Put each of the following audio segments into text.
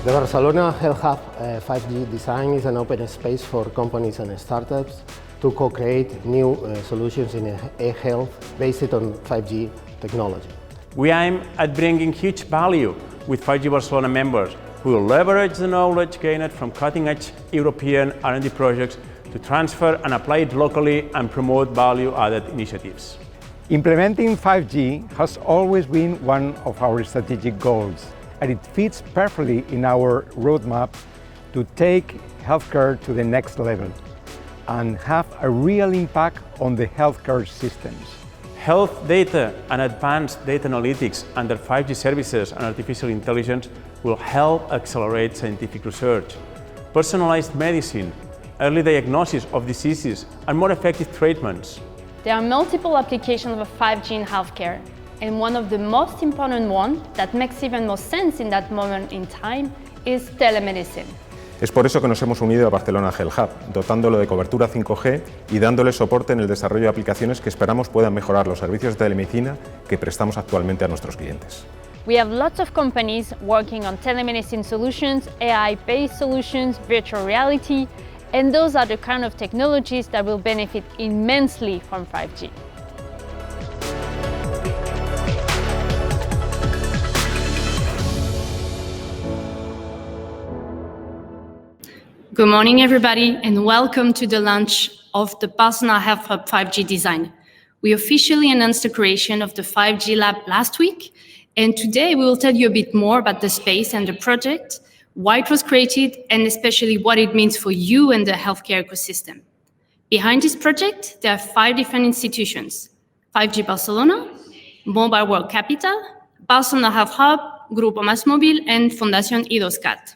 The Barcelona Health Hub 5G design is an open space for companies and startups to co-create new solutions in e-health based on 5G technology. We aim at bringing huge value with 5G Barcelona members who will leverage the knowledge gained from cutting-edge European R&D projects to transfer and apply it locally and promote value-added initiatives. Implementing 5G has always been one of our strategic goals, and it fits perfectly in our roadmap to take healthcare to the next level and have a real impact on the healthcare systems. Health data and advanced data analytics under 5G services and artificial intelligence will help accelerate scientific research, personalized medicine, early diagnosis of diseases, and more effective treatments. There are multiple applications of 5G in healthcare, and one of the most important ones that makes even more sense in that moment in time is telemedicine. Es por eso que nos hemos unido a Barcelona Health Hub, dotándolo de cobertura 5G y dándole soporte en el desarrollo de aplicaciones que esperamos puedan mejorar los servicios de telemedicina que prestamos actualmente a nuestros clientes. We have lots of companies working on telemedicine solutions, AI-based solutions, virtual reality, and those are the kind of technologies that will benefit immensely from 5G. Good morning, everybody, and welcome to the launch of the Barcelona Health Hub 5G design. We officially announced the creation of the 5G lab last week, and today we will tell you a bit more about the space and the project, why it was created, and especially what it means for you and the healthcare ecosystem. Behind this project, there are 5 different institutions: 5G Barcelona, Mobile World Capital, Barcelona Health Hub, Grupo MásMóvil, and Fundación I2CAT.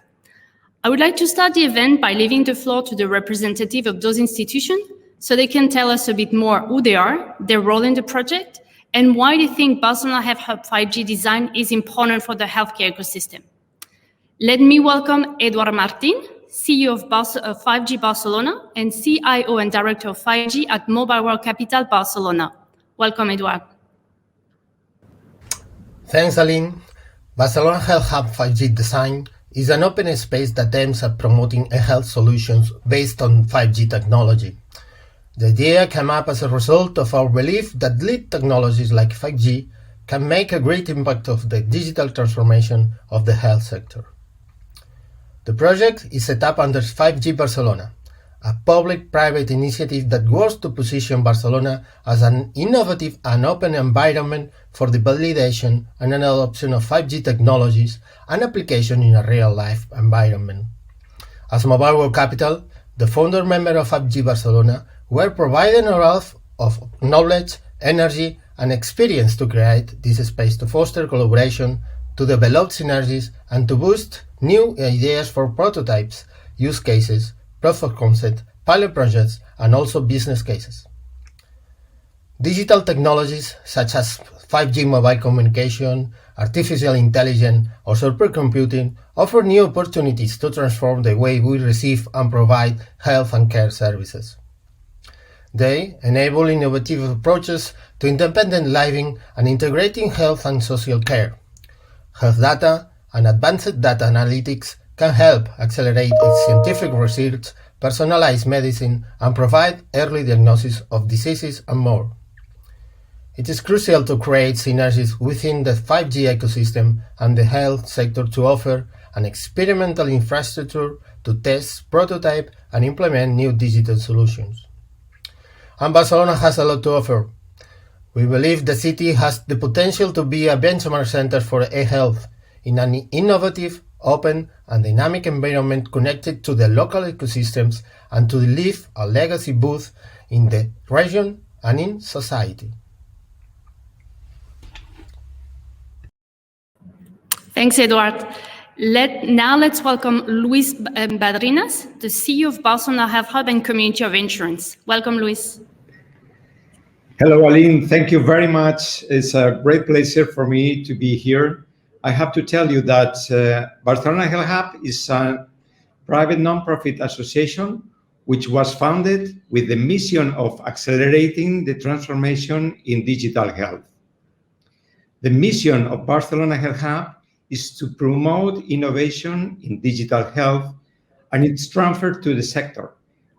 I would like to start the event by leaving the floor to the representative of those institutions so they can tell us a bit more who they are, their role in the project, and why they think Barcelona Health Hub 5G design is important for the healthcare ecosystem. Let me welcome Eduard Martín, CEO of 5G Barcelona and CIO and Director of 5G at Mobile World Capital Barcelona. Welcome, Eduard. Thanks, Aline. Barcelona Health Hub 5G design is an open space that aims at promoting e-health solutions based on 5G technology. The idea came up as a result of our belief that lead technologies like 5G can make a great impact of the digital transformation of the health sector. The project is set up under 5G Barcelona, a public-private initiative that works to position Barcelona as an innovative and open environment for the validation and adoption of 5G technologies and application in a real-life environment. As Mobile World Capital, the founder member of 5G Barcelona, were providing a wealth of knowledge, energy, and experience to create this space to foster collaboration, to develop synergies, and to boost new ideas for prototypes, use cases, proof of concept, pilot projects, and also business cases. Digital technologies such as 5G mobile communication, artificial intelligence, or supercomputing offer new opportunities to transform the way we receive and provide health and care services. They enable innovative approaches to independent living and integrating health and social care. Health data and advanced data analytics can help accelerate its scientific research, personalize medicine, and provide early diagnosis of diseases and more. It is crucial to create synergies within the 5G ecosystem and the health sector to offer an experimental infrastructure to test, prototype, and implement new digital solutions. And Barcelona has a lot to offer. We believe the city has the potential to be a benchmark center for e-health in an innovative, open, and dynamic environment connected to the local ecosystems and to leave a legacy both in the region and in society. Thanks, Eduard. Let's welcome Luis Badrinas, the CEO of Barcelona Health Hub and Community of Insurance. Welcome, Luis. Hello, Aline. Thank you very much. It's a great pleasure for me to be here. I have to tell you that Barcelona Health Hub is a private non-profit association which was founded with the mission of accelerating the transformation in digital health. The mission of Barcelona Health Hub is to promote innovation in digital health and its transfer to the sector,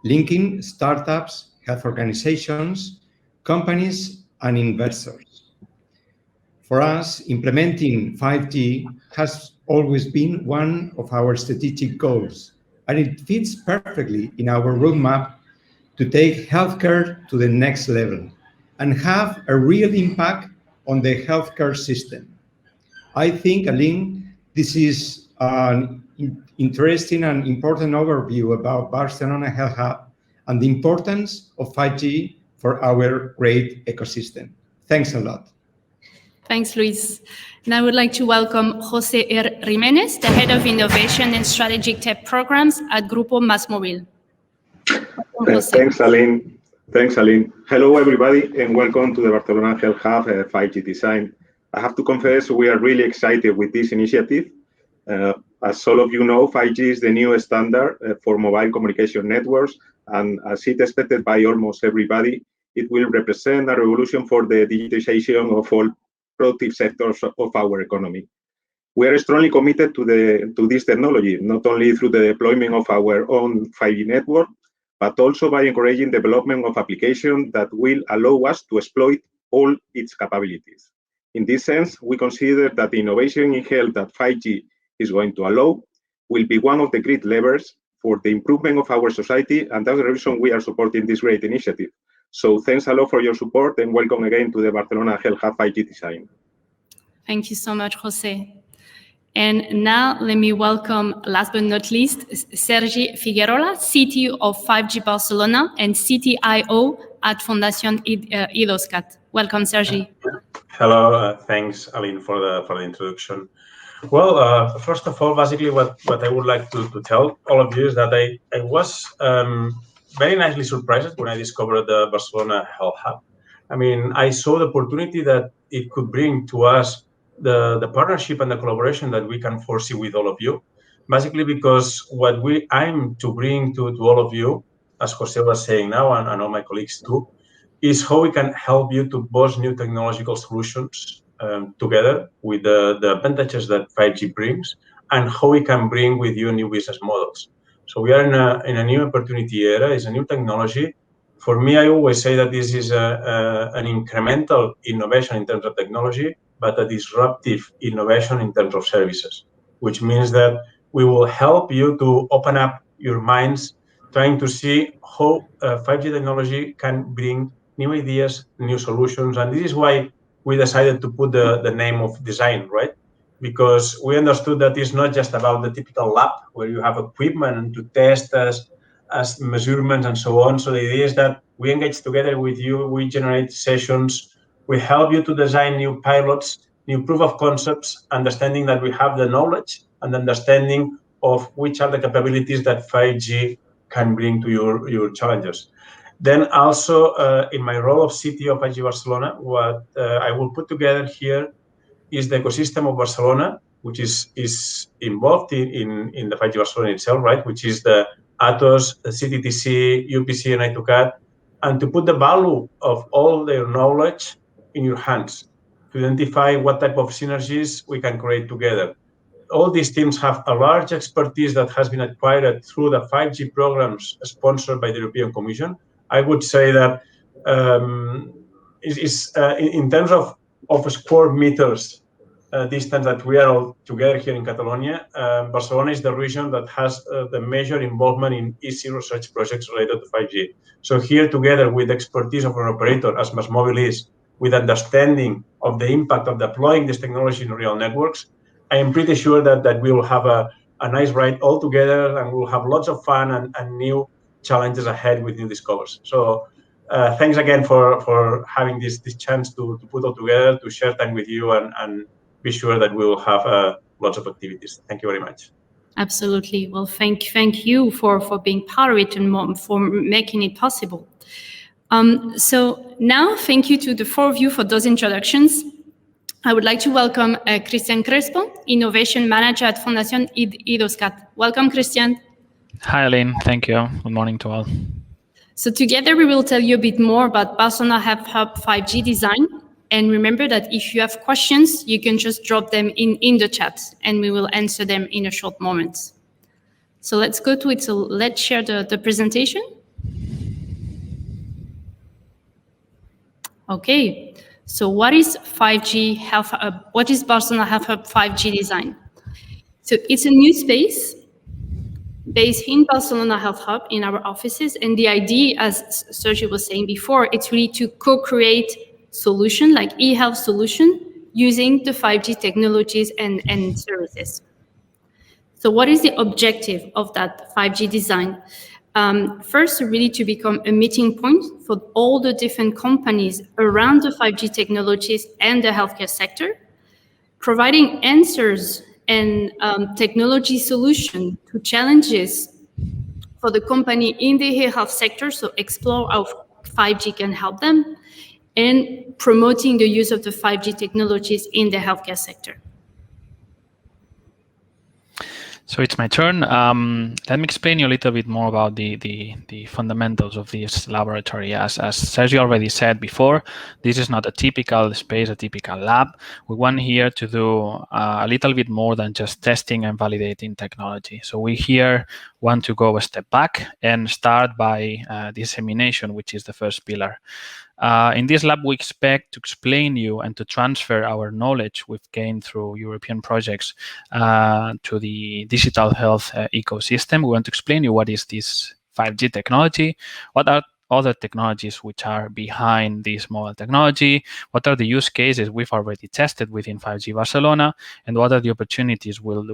linking startups, health organizations, companies, and investors. For us, implementing 5G has always been one of our strategic goals, and it fits perfectly in our roadmap to take healthcare to the next level and have a real impact on the healthcare system. I think, Aline, this is an interesting and important overview about Barcelona Health Hub and the importance of 5G for our great ecosystem. Thanks a lot. Thanks, Luis. And I would like to welcome Josu Rimenez, the Head of Innovation and Strategic Tech Programs at Grupo MásMóvil. Thanks, Aline. Hello, everybody, and welcome to the Barcelona Health Hub 5G design. I have to confess, we are really excited with this initiative. As all of you know, 5G is the new standard for mobile communication networks, and as it is expected by almost everybody, it will represent a revolution for the digitization of all productive sectors of our economy. We are strongly committed to this technology, not only through the deployment of our own 5G network, but also by encouraging development of applications that will allow us to exploit all its capabilities. In this sense, we consider that the innovation in health that 5G is going to allow will be one of the great levers for the improvement of our society, and that's the reason we are supporting this great initiative. So thanks a lot for your support, and welcome again to the Barcelona Health Hub 5G design. Thank you so much, Jose. And now let me welcome, last but not least, Sergey Figueroa, CTO of 5G Barcelona and CTIO at Fundación IDOSCAT. Welcome, Sergey. Hello, thanks, Aline, for the introduction. Well, first of all, basically what I would like to tell all of you is that I was very nicely surprised when I discovered the Barcelona Health Hub. I mean, I saw the opportunity that it could bring to us the partnership and the collaboration that we can foresee with all of you. Basically, because what we aim to bring to all of you, as Jose was saying now, and all my colleagues too, is how we can help you to boost new technological solutions together with the advantages that 5G brings, and how we can bring with you new business models. So we are in a new opportunity era. It's a new technology. For me, I always say that this is an incremental innovation in terms of technology, but a disruptive innovation in terms of services, which means that we will help you to open up your minds, trying to see how 5G technology can bring new ideas, new solutions. And this is why we decided to put the name of design, right? Because we understood that it's not just about the typical lab where you have equipment to test as measurements and so on. So the idea is that we engage together with you, we generate sessions, we help you to design new pilots, new proof of concepts, understanding that we have the knowledge and understanding of which are the capabilities that 5G can bring to your challenges. Then also, in my role of CTO of 5G Barcelona, what I will put together here is the ecosystem of Barcelona, which is involved in the 5G Barcelona itself, right? Which is the Atos, the CTTC, UPC, and I2CAT, and to put the value of all their knowledge in your hands, to identify what type of synergies we can create together. All these teams have a large expertise that has been acquired through the 5G programs sponsored by the European Commission. I would say that in terms of square meters distance that we are all together here in Catalonia, Barcelona is the region that has the major involvement in EC research projects related to 5G. So here, together with expertise of an operator, as MásMóvil is, with understanding of the impact of deploying this technology in real networks, I am pretty sure that we will have a nice ride all together, and we'll have lots of fun and new challenges ahead with new discoveries. So thanks again for having this chance to put all together, to share time with you, and be sure that we will have lots of activities. Thank you very much. Absolutely. Well, thank you for being part of it and for making it possible. So now, thank you to the four of you for those introductions. I would like to welcome Christian Crespon, Innovation Manager at Fundación IDOSCAT. Welcome, Christian. Hi, Aline. Thank you. Good morning to all. So together we will tell you a bit more about Barcelona Health Hub 5G design, And remember that if you have questions, you can just drop them in the chat and we will answer them in a short moment. So let's go to it. So let's share the presentation. Okay, so what is 5G Health Hub? What is Barcelona Health Hub 5G design? So it's a new space based in Barcelona Health Hub in our offices. And the idea, as Sergey was saying before, it's really to co-create solution like e-health solution using the 5G technologies and services. So what is the objective of that 5G design? First, really to become a meeting point for all the different companies around the 5G technologies and the healthcare sector, providing answers and technology solution to challenges for the company in the health sector, so explore how 5G can help them, and promoting the use of the 5G technologies in the healthcare sector. So it's my turn. Let me explain you a little bit more about the fundamentals of this laboratory. As Sergey already said before, this is not a typical space, a typical lab. We want here to do a little bit more than just testing and validating technology. So we here want to go a step back and start by dissemination, which is the first pillar. In this lab, we expect to explain you and to transfer our knowledge we've gained through European projects to the digital health ecosystem. We want to explain you what is this 5G technology, what are other technologies which are behind this mobile technology, what are the use cases we've already tested within 5G Barcelona, and what are the opportunities we'll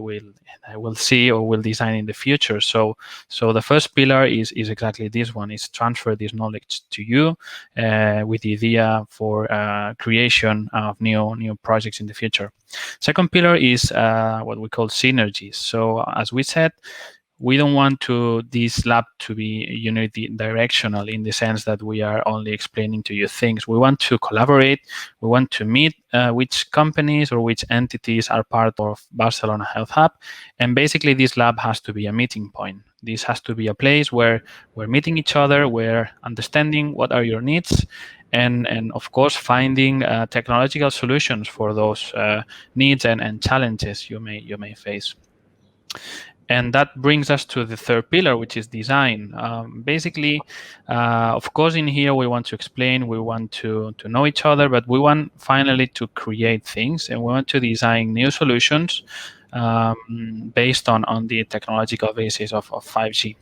see or will design in the future. So the first pillar is exactly this one, is transfer this knowledge to you with the idea for creation of new projects in the future. Second pillar is what we call synergies. So as we said, we don't want this lab to be unidirectional in the sense that we are only explaining to you things. We want to collaborate. We want to meet which companies or which entities are part of Barcelona Health Hub. And basically, this lab has to be a meeting point. This has to be a place where we're meeting each other, we're understanding what are your needs, and of course, finding technological solutions for those needs and challenges you may face. And that brings us to the third pillar, which is design. Basically, of course, in here, we want to explain, we want to know each other, but we want finally to create things, and we want to design new solutions based on the technological basis of 5G.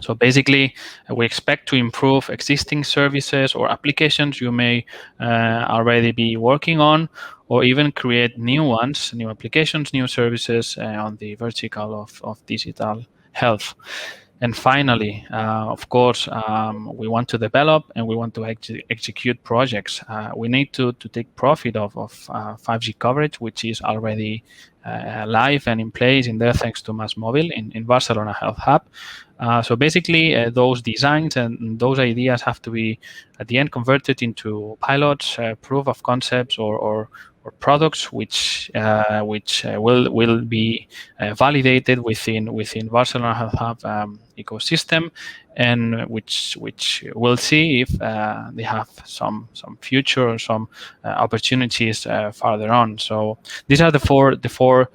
So basically, we expect to improve existing services or applications you may already be working on, or even create new ones, new applications, new services on the vertical of digital health. And finally, of course, we want to develop and we want to execute projects. We need to take profit of 5G coverage, which is already live and in place in there thanks to MásMóvil in Barcelona Health Hub. So basically, those designs and those ideas have to be, at the end, converted into pilots, proof of concepts, or products which will be validated within Barcelona Health Hub ecosystem, and which we'll see if they have some future or some opportunities further on. So these are the four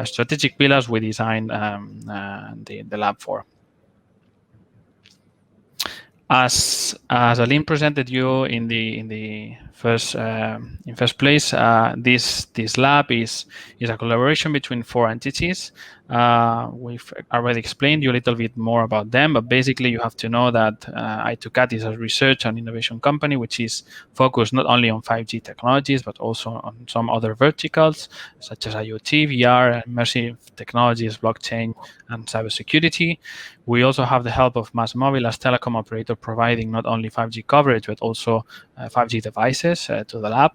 strategic pillars we designed the lab for. As Aline presented you in the first place, this lab is a collaboration between 4 entities. We've already explained you a little bit more about them, but basically you have to know that I2CAT is a research and innovation company which is focused not only on 5G technologies but also on some other verticals such as IoT, VR, immersive technologies, blockchain, and cybersecurity. We also have the help of MásMóvil as telecom operator, providing not only 5G coverage but also 5G devices to the lab.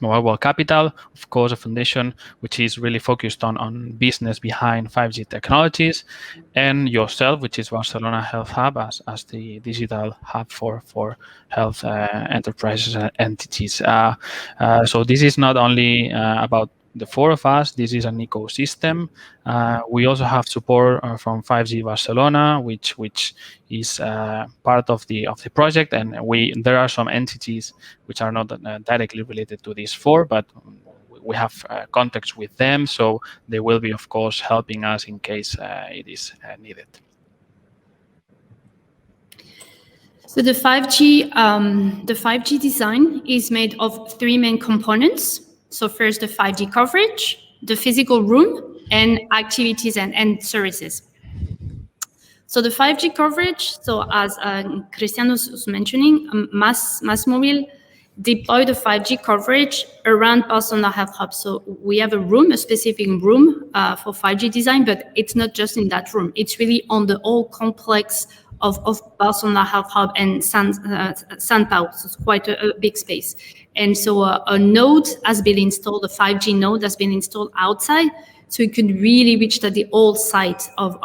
Mobile World Capital, of course, a foundation which is really focused on business behind 5G technologies, and yourself, which is Barcelona Health Hub as the digital hub for health enterprises and entities. So this is not only about the four of us, this is an ecosystem. We also have support from 5G Barcelona, which is part of the project, and there are some entities which are not directly related to these four, but we have contacts with them, so they will be, of course, helping us in case it is needed. So the 5G design is made of three main components. So first, the 5G coverage, the physical room, and activities and services. So the 5G coverage, so as Cristiano was mentioning, MásMóvil deploy the 5G coverage around Barcelona Health Hub. So we have a specific room for 5G design, but it's not just in that room. It's really on the whole complex of Barcelona Health Hub and Sant Pau. So it's quite a big space. And so a node has been installed, a 5G node has been installed outside, so you can really reach the whole site of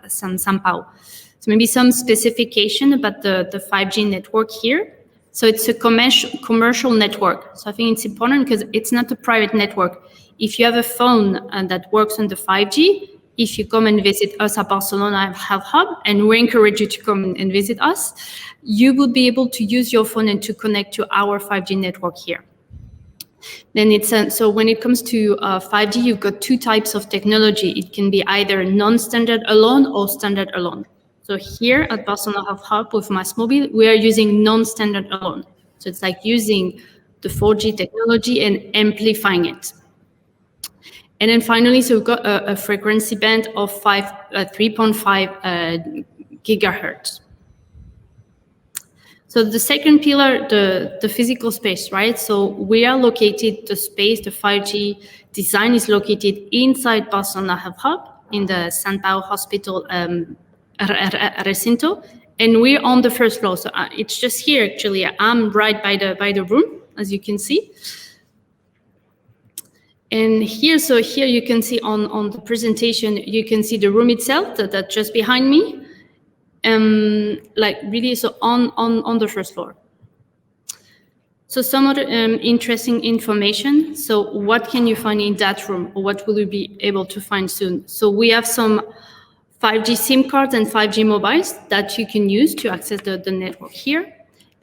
Sant Pau. So maybe some specification about the 5G network here. So it's a commercial network. So I think it's important because it's not a private network. If you have a phone that works on the 5G, if you come and visit us at Barcelona Health Hub, and we encourage you to come and visit us, you would be able to use your phone and to connect to our 5G network here. Then so when it comes to 5G, you've got two types of technology. It can be either non-standard alone or standard alone. So here at Barcelona Health Hub with MásMóvil, we are using non-standard alone. So it's like using the 4G technology and amplifying it. And then finally, so we've got a frequency band of 3.5 gigahertz. So the second pillar, the physical space, right? So we are located, the 5G design is located inside Barcelona Health Hub in the Sant Pau Hospital recinto, and we're on the first floor. So it's just here, actually. I'm right by the room, as you can see. And here you can see on the presentation, you can see the room itself, that's just behind me. Like really, so on the first floor. So some other interesting information. So what can you find in that room, or what will you be able to find soon? So we have some 5G SIM cards and 5G mobiles that you can use to access the network here.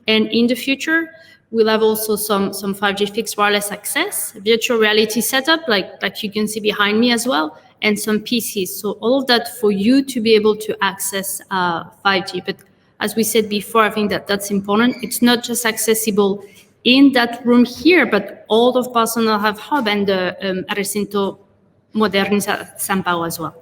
And in the future, we'll have also some 5G fixed wireless access, virtual reality setup, like you can see behind me as well, and some PCs. So all of that for you to be able to access 5G. But as we said before, I think that's important. It's not just accessible in that room here, but all of Barcelona Health Hub and the Recinto Moderno Sant Pau as well.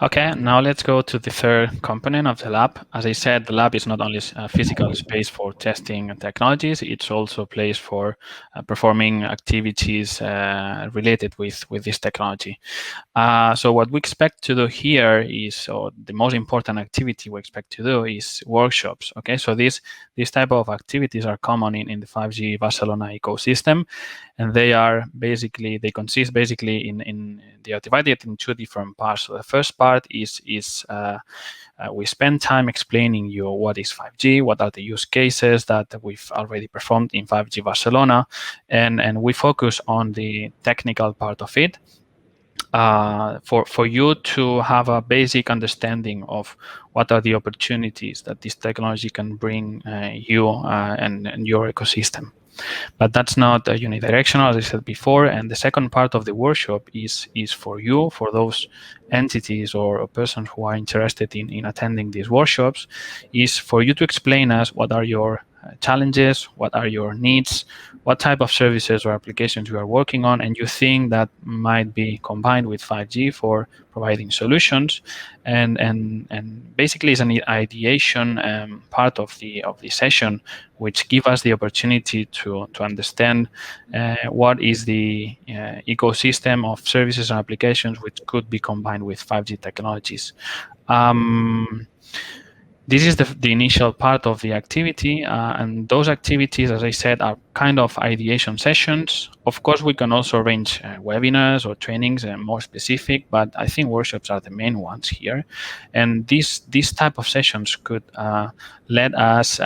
Okay, now let's go to the third component of the lab. As I said, the lab is not only a physical space for testing technologies, it's also a place for performing activities related with this technology. So what we expect to do here is, or the most important activity we expect to do is workshops. Okay, so these type of activities are common in the 5G Barcelona ecosystem, and they are basically, they are divided in two different parts. So the first part is we spend time explaining you what is 5G, what are the use cases that we've already performed in 5G Barcelona, and we focus on the technical part of it. For you to have a basic understanding of what are the opportunities that this technology can bring you and your ecosystem. But that's not unidirectional, as I said before. And the second part of the workshop is for you, for those entities or persons who are interested in attending these workshops, is for you to explain us what are your challenges, what are your needs, what type of services or applications you are working on, and you think that might be combined with 5G for providing solutions, and basically it's an ideation part of the session, which give us the opportunity to understand what is the ecosystem of services and applications which could be combined with 5G technologies. This is the initial part of the activity, and those activities, as I said, are kind of ideation sessions. Of course, we can also arrange webinars or trainings more specific, but I think workshops are the main ones here. And these type of sessions could let us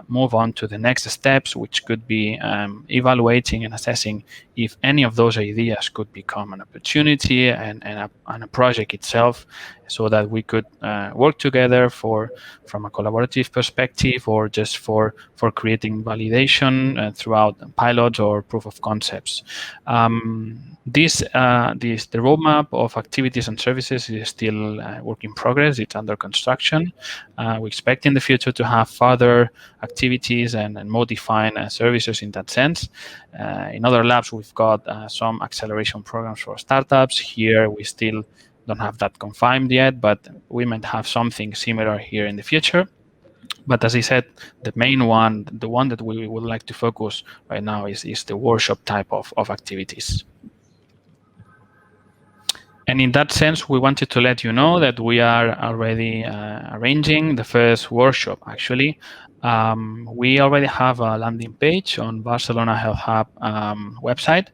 move on to the next steps, which could be evaluating and assessing if any of those ideas could become an opportunity and a project itself, so that we could work together from a collaborative perspective, or just for creating validation throughout pilots or proof of concepts. The roadmap of activities and services is still work in progress. It's under construction. We expect in the future to have further activities and more defined services in that sense. In other labs, we've got some acceleration programs for startups. Here, we still don't have that confirmed yet, but we might have something similar here in the future. But as I said, the main one, the one that we would like to focus right now is the workshop type of activities. And in that sense, we wanted to let you know that we are already arranging the first workshop, actually. We already have a landing page on Barcelona Health Hub website,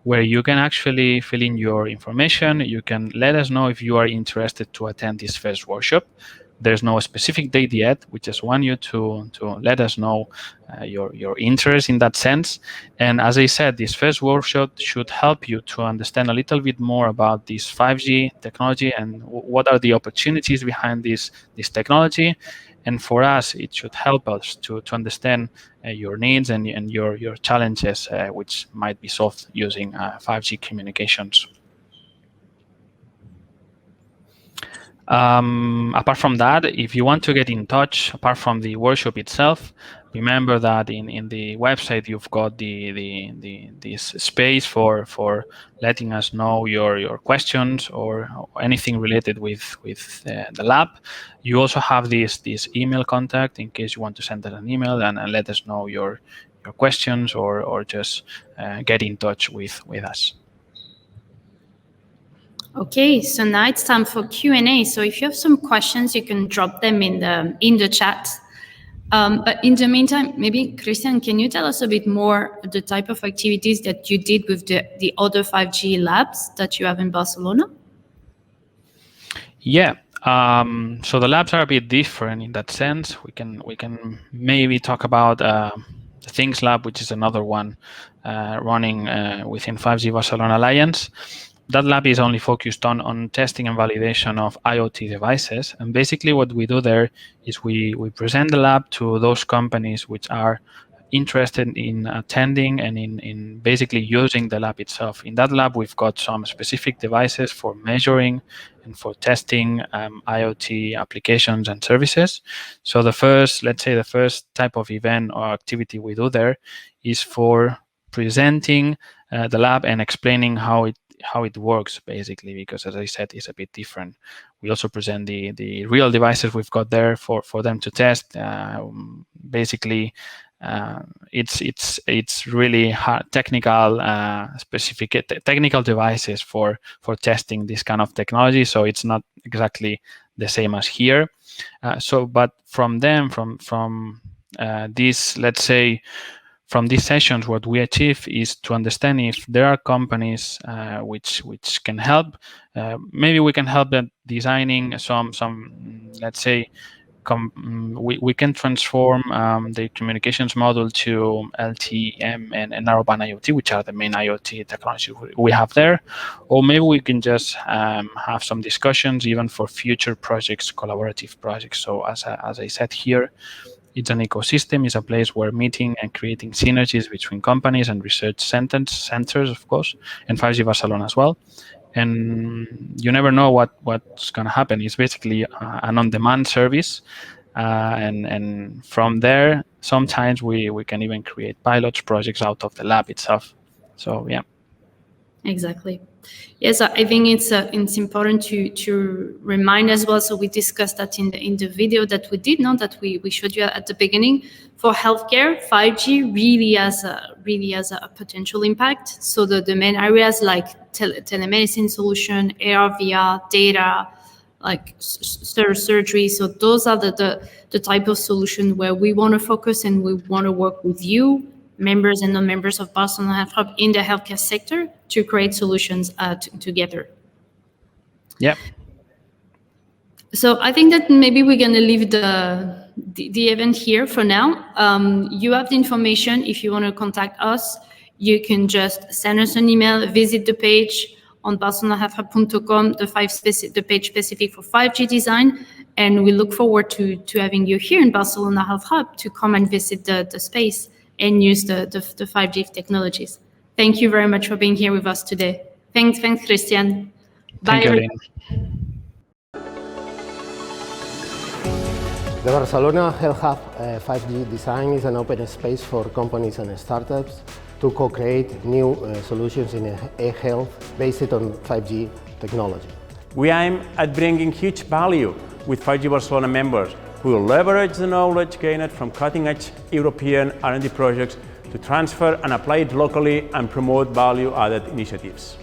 where you can actually fill in your information. You can let us know if you are interested to attend this first workshop. There's no specific date yet. We just want you to let us know your interest in that sense. And as I said, this first workshop should help you to understand a little bit more about this 5G technology and what are the opportunities behind this technology. And for us, it should help us to understand your needs and your challenges, which might be solved using 5G communications. Apart from that, if you want to get in touch, apart from the workshop itself, remember that in the website you've got this space for letting us know your questions or anything related with the lab. You also have this email contact in case you want to send us an email and let us know your questions or just get in touch with us. Okay, so now it's time for Q&A. So if you have some questions, you can drop them in the chat. But in the meantime, maybe Christian, can you tell us a bit more the type of activities that you did with the other 5G labs that you have in Barcelona? Yeah. So the labs are a bit different in that sense. We can maybe talk about the Things Lab, which is another one running within 5G Barcelona Alliance. That lab is only focused on testing and validation of IoT devices. And basically what we do there is we present the lab to those companies which are interested in attending and in basically using the lab itself. In that lab, we've got some specific devices for measuring and for testing IoT applications and services. So the first type of event or activity we do there is for presenting the lab and explaining how it works, basically, because as I said, it's a bit different. We also present the real devices we've got there for them to test. Basically, it's really hard, technical technical devices for testing this kind of technology. So it's not exactly the same as here. But from this, let's say, from these sessions, what we achieve is to understand if there are companies which can help. Maybe we can help them designing some let's say, we can transform the communications model to LTE-M and narrowband IoT, which are the main IoT technologies we have there. Or maybe we can just have some discussions even for future projects, collaborative projects. So as I said here, it's an ecosystem. It's a place where meeting and creating synergies between companies and research centers, of course, and 5G Barcelona as well. And you never know what's going to happen. It's basically an on-demand service. And from there, sometimes we can even create pilot projects out of the lab itself. So, yeah. Exactly. Yes, I think it's important to remind as well. So we discussed that in the video that we did, that we showed you at the beginning. For healthcare, 5G really has a potential impact. So the main areas like telemedicine solution, AR, VR, data, like surgery. So those are the type of solution where we want to focus and we want to work with you members and non-members of Barcelona Health Hub in the healthcare sector to create solutions together. Yeah. So I think that maybe we're going to leave the event here for now. You have the information. If you want to contact us, you can just send us an email, visit the page on barcelonahealthhub.com, the page specific for 5G design. And we look forward to having you here in Barcelona Health Hub to come and visit the space and use the 5G technologies. Thank you very much for being here with us today. Thanks, Christian. Bye. Thank you, Aline. The Barcelona Health Hub 5G design is an open space for companies and startups to co-create new solutions in e-health based on 5G technology. We aim at bringing huge value with 5G Barcelona members who will leverage the knowledge gained from cutting-edge European R&D projects to transfer and apply it locally and promote value-added initiatives.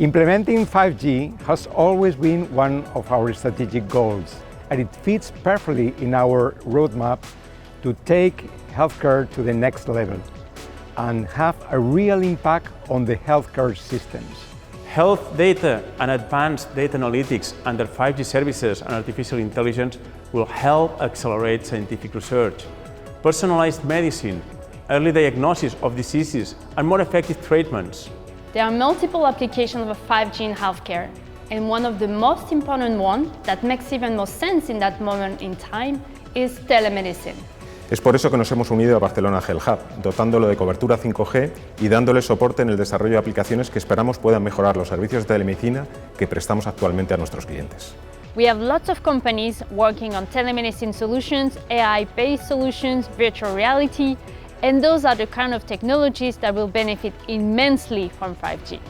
Implementing 5G has always been one of our strategic goals, and it fits perfectly in our roadmap to take healthcare to the next level and have a real impact on the healthcare systems. Health data and advanced data analytics under 5G services and artificial intelligence will help accelerate scientific research, personalized medicine, early diagnosis of diseases, and more effective treatments. There are multiple applications of 5G in healthcare, and one of the most important ones that makes even more sense in that moment in time is telemedicine. Es por eso que nos hemos unido a Barcelona Health Hub, dotándolo de cobertura 5G y dándole soporte en el desarrollo de aplicaciones que esperamos puedan mejorar los servicios de telemedicina que prestamos actualmente a nuestros clientes. We have lots of companies working on telemedicine solutions, AI-based solutions, virtual reality, and those are the kind of technologies that will benefit immensely from 5G.